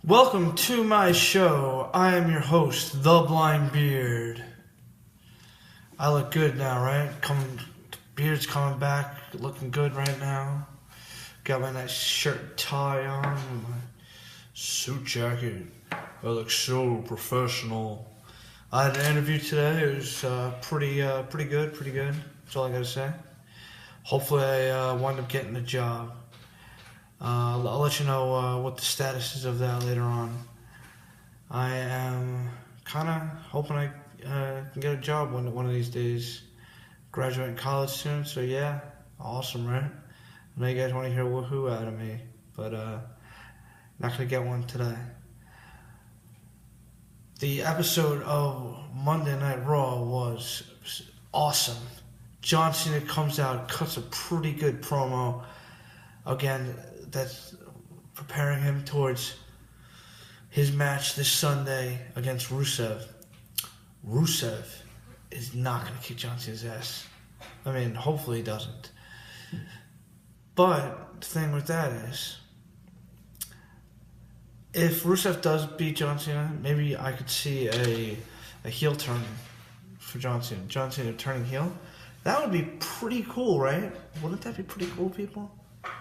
Welcome to my show. I am your host, The Blind Beard. I look good now, right? Beard's coming back, looking good right now. Got my nice shirt and tie on, and my suit jacket. I look so professional. I had an interview today. It was pretty good. That's all I gotta say. Hopefully, I wind up getting the job. I'll let you know what the status is of that later on. I am kind of hoping I can get a job one of these days. Graduating college soon, so yeah, awesome, right? I know you guys want to hear woohoo out of me, but not gonna get one today. The episode of Monday Night Raw was awesome. John Cena comes out, cuts a pretty good promo. Again, that's preparing him towards his match this Sunday against Rusev. Rusev is not going to kick John Cena's ass. I mean, hopefully he doesn't. But the thing with that is, if Rusev does beat John Cena, maybe I could see a heel turn for John Cena. John Cena turning heel. That would be pretty cool, right? Wouldn't that be pretty cool, people?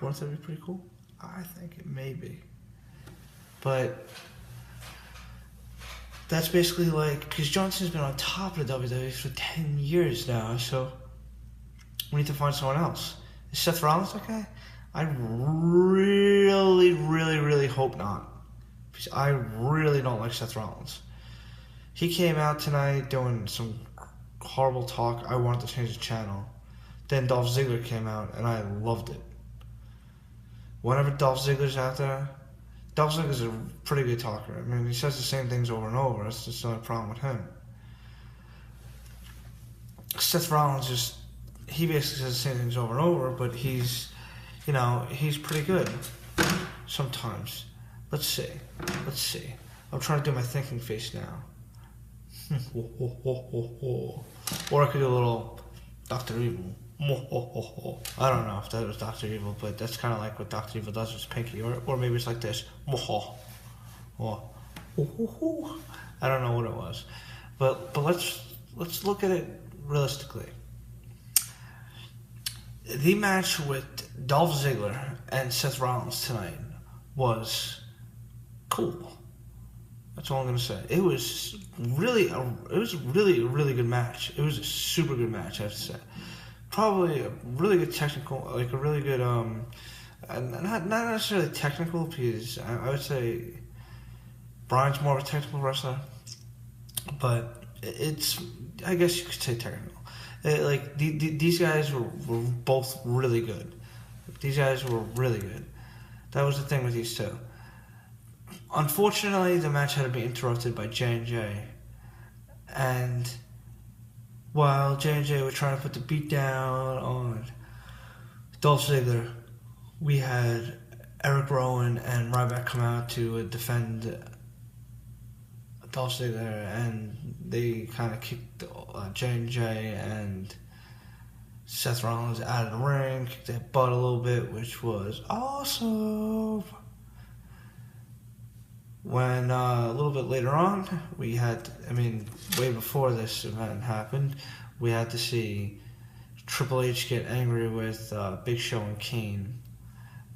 Wouldn't that be pretty cool? I think it may be. But that's basically like, because John Cena's been on top of the WWE for 10 years now, so we need to find someone else. Is Seth Rollins okay? I really hope not. Because I really don't like Seth Rollins. He came out tonight doing some horrible talk. I wanted to change the channel. Then Dolph Ziggler came out, and I loved it. Whenever Dolph Ziggler's out there, Dolph Ziggler's a pretty good talker. I mean, he says the same things over and over. That's just not a problem with him. Seth Rollins he basically says the same things over and over, but he's pretty good sometimes. Let's see. I'm trying to do my thinking face now. Or I could do a little Dr. Evil. I don't know if that was Dr. Evil, but that's kind of like what Dr. Evil does with his pinky. Or maybe it's like this. I don't know what it was. But let's look at it realistically. The match with Dolph Ziggler and Seth Rollins tonight was cool. That's all I'm gonna say. It was really a really good match. It was a super good match, I have to say. Probably a really good technical, like a really good, not necessarily technical, because I would say Bryan's more of a technical wrestler, but I guess you could say technical. These guys were both really good. These guys were really good. That was the thing with these two. Unfortunately, the match had to be interrupted by J&J, and while J&J were trying to put the beat down on Dolph Ziggler, we had Eric Rowan and Ryback come out to defend Dolph Ziggler, and they kind of kicked J&J and Seth Rollins out of the ring, kicked their butt a little bit, which was awesome. When a little bit later on, way before this event happened, we had to see Triple H get angry with Big Show and Kane,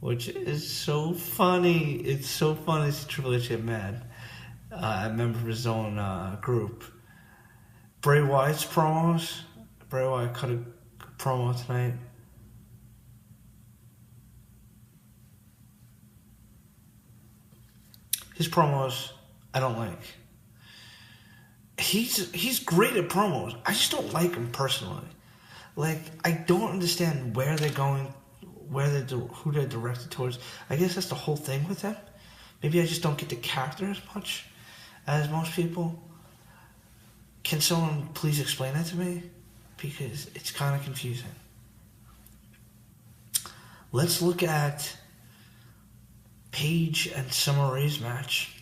which is so funny. It's so funny to see Triple H get mad at a member of his own group. Bray Wyatt's promos. Bray Wyatt cut a promo tonight. His promos, I don't like. He's great at promos. I just don't like him personally. Like, I don't understand where they're going, who they're directed towards. I guess that's the whole thing with him. Maybe I just don't get the character as much as most people. Can someone please explain that to me? Because it's kind of confusing. Let's look at Paige and Summer Rae's match.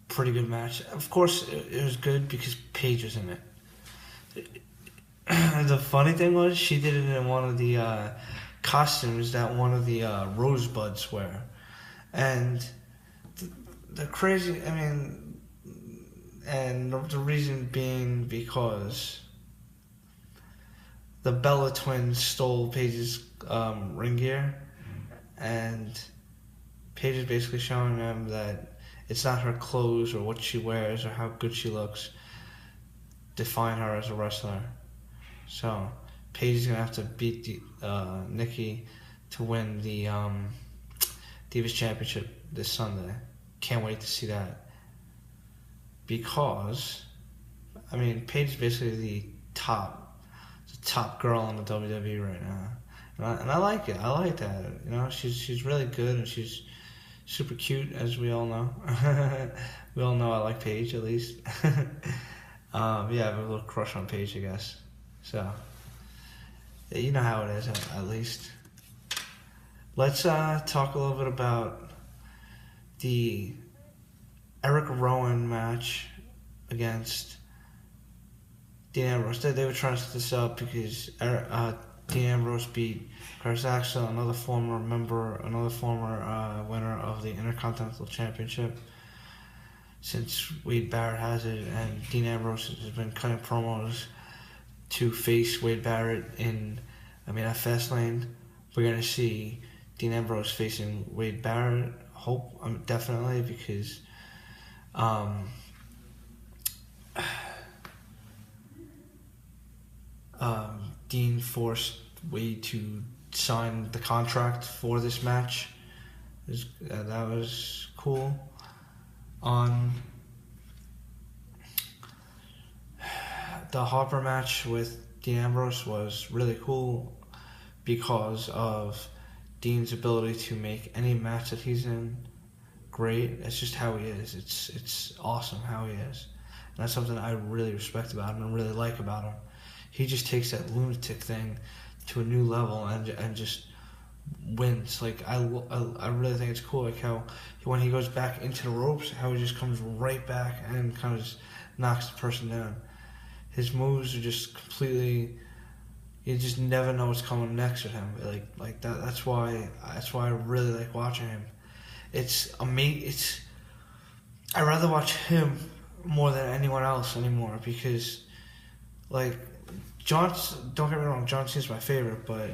Pretty good match. Of course, it was good because Paige was in it. The funny thing was, she did it in one of the costumes that one of the Rosebuds wear. And the crazy. I mean, and the reason being because the Bella twins stole Paige's ring gear, and Paige is basically showing them that it's not her clothes or what she wears or how good she looks define her as a wrestler. So Paige is gonna have to beat Nikki to win the Divas Championship this Sunday. Can't wait to see that, because I mean Paige is basically the top girl in the WWE right now, and I like it. I like that. You know, she's really good, and she's super cute, as we all know. We all know I like Paige, at least. Yeah, I have a little crush on Paige, I guess. So, yeah, you know how it is, at least. Let's talk a little bit about the Eric Rowan match against Dean Ambrose. They were trying to set this up because Dean Ambrose beat Curtis Axel, another former winner of the Intercontinental Championship, since Wade Barrett has it, and Dean Ambrose has been cutting promos to face Wade Barrett at Fastlane. We're going to see Dean Ambrose facing Wade Barrett, definitely, because Dean forced Wade to sign the contract for this match. That was cool. On the Harper match with Dean Ambrose was really cool because of Dean's ability to make any match that he's in great. That's just how he is. It's awesome how he is. And that's something I really respect about him and really like about him. He just takes that lunatic thing to a new level and just wins. Like I really think it's cool. Like how when he goes back into the ropes, how he just comes right back and kind of just knocks the person down. His moves are just completely. You just never know what's coming next with him. Like that. That's why I really like watching him. It's amazing. I'd rather watch him more than anyone else anymore, because like don't get me wrong, John Cena's my favorite, but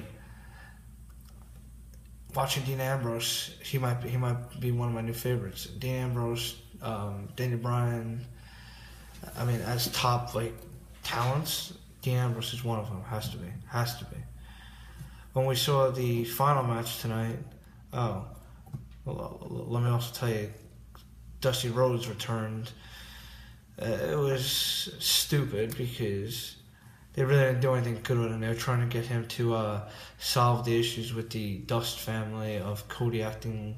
watching Dean Ambrose, he might be one of my new favorites. Dean Ambrose, Daniel Bryan. I mean, as top talents, Dean Ambrose is one of them. Has to be. When we saw the final match tonight, let me also tell you, Dusty Rhodes returned. It was stupid because they really didn't do anything good with him. They were trying to get him to solve the issues with the Dust family of Cody acting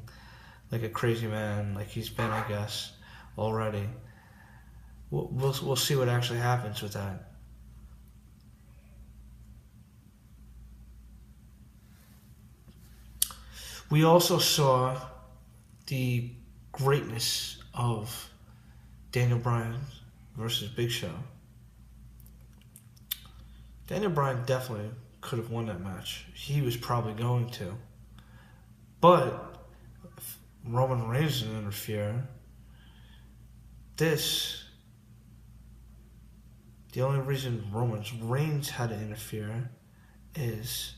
like a crazy man, like he's been, I guess, already. We'll see what actually happens with that. We also saw the greatness of Daniel Bryan versus Big Show. Daniel Bryan definitely could have won that match. He was probably going to. But if Roman Reigns didn't interfere, the only reason Roman Reigns had to interfere is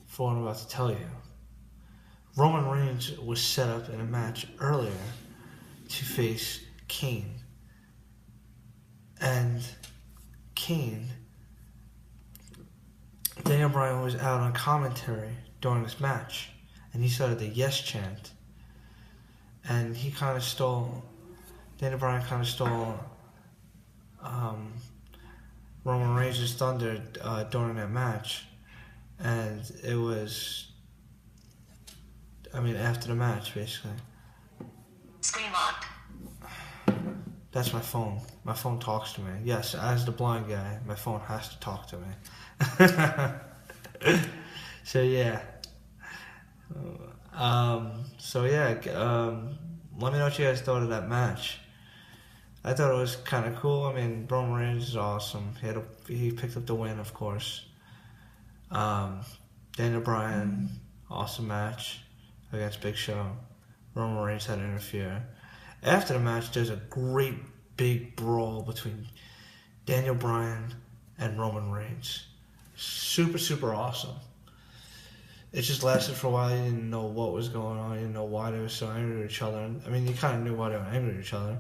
for what I'm about to tell you. Roman Reigns was set up in a match earlier to face Kane. And Kane, Daniel Bryan was out on commentary during this match, and he started the yes chant. And Daniel Bryan kind of stole Roman Reigns' thunder during that match. And it was, after the match, basically. Screen locked. That's my phone. My phone talks to me. Yes, as the blind guy, my phone has to talk to me. So yeah. Let me know what you guys thought of that match. I thought it was kind of cool. Roman Reigns is awesome. He picked up the win, of course. Daniel Bryan, awesome match against Big Show. Roman Reigns had to interfere. After the match, there's a great big brawl between Daniel Bryan and Roman Reigns. Super, super awesome. It just lasted for a while. You didn't know what was going on. You didn't know why they were so angry with each other. I mean, you kind of knew why they were angry with each other.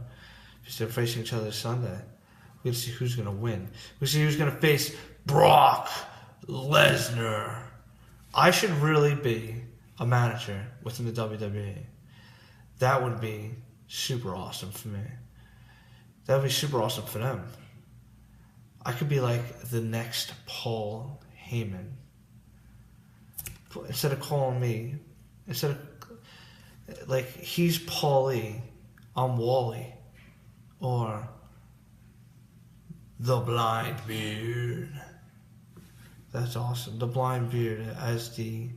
Because they're facing each other this Sunday. We're going to see who's going to win. We're going to see who's going to face Brock Lesnar. I should really be a manager within the WWE. That would be super awesome for me. That would be super awesome for them. I could be like the next Paul Heyman. Instead of calling me, instead of, like, he's Paulie, I'm Wally. Or the Blind Beard. That's awesome. The Blind Beard as the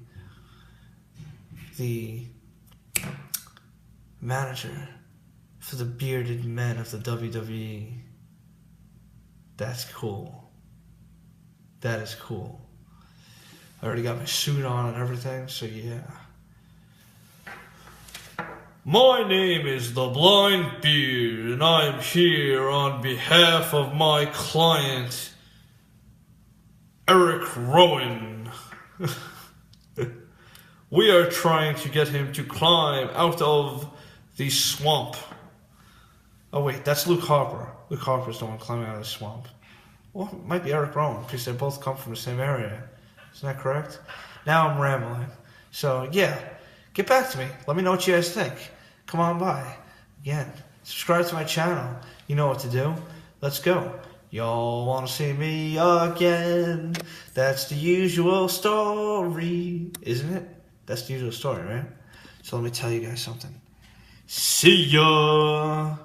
manager for the bearded men of the WWE. That's cool. That is cool. I already got my suit on and everything, so yeah. My name is the Blind Beard, and I'm here on behalf of my client, Eric Rowan. We are trying to get him to climb out of the swamp. Oh wait, that's Luke Harper. Luke Harper's the one climbing out of the swamp. Well, it might be Eric Rowan, because they both come from the same area. Isn't that correct? Now I'm rambling. So yeah, get back to me. Let me know what you guys think. Come on by. Again, subscribe to my channel. You know what to do. Let's go. Y'all want to see me again? That's the usual story, isn't it? That's the usual story, right? So let me tell you guys something. See ya!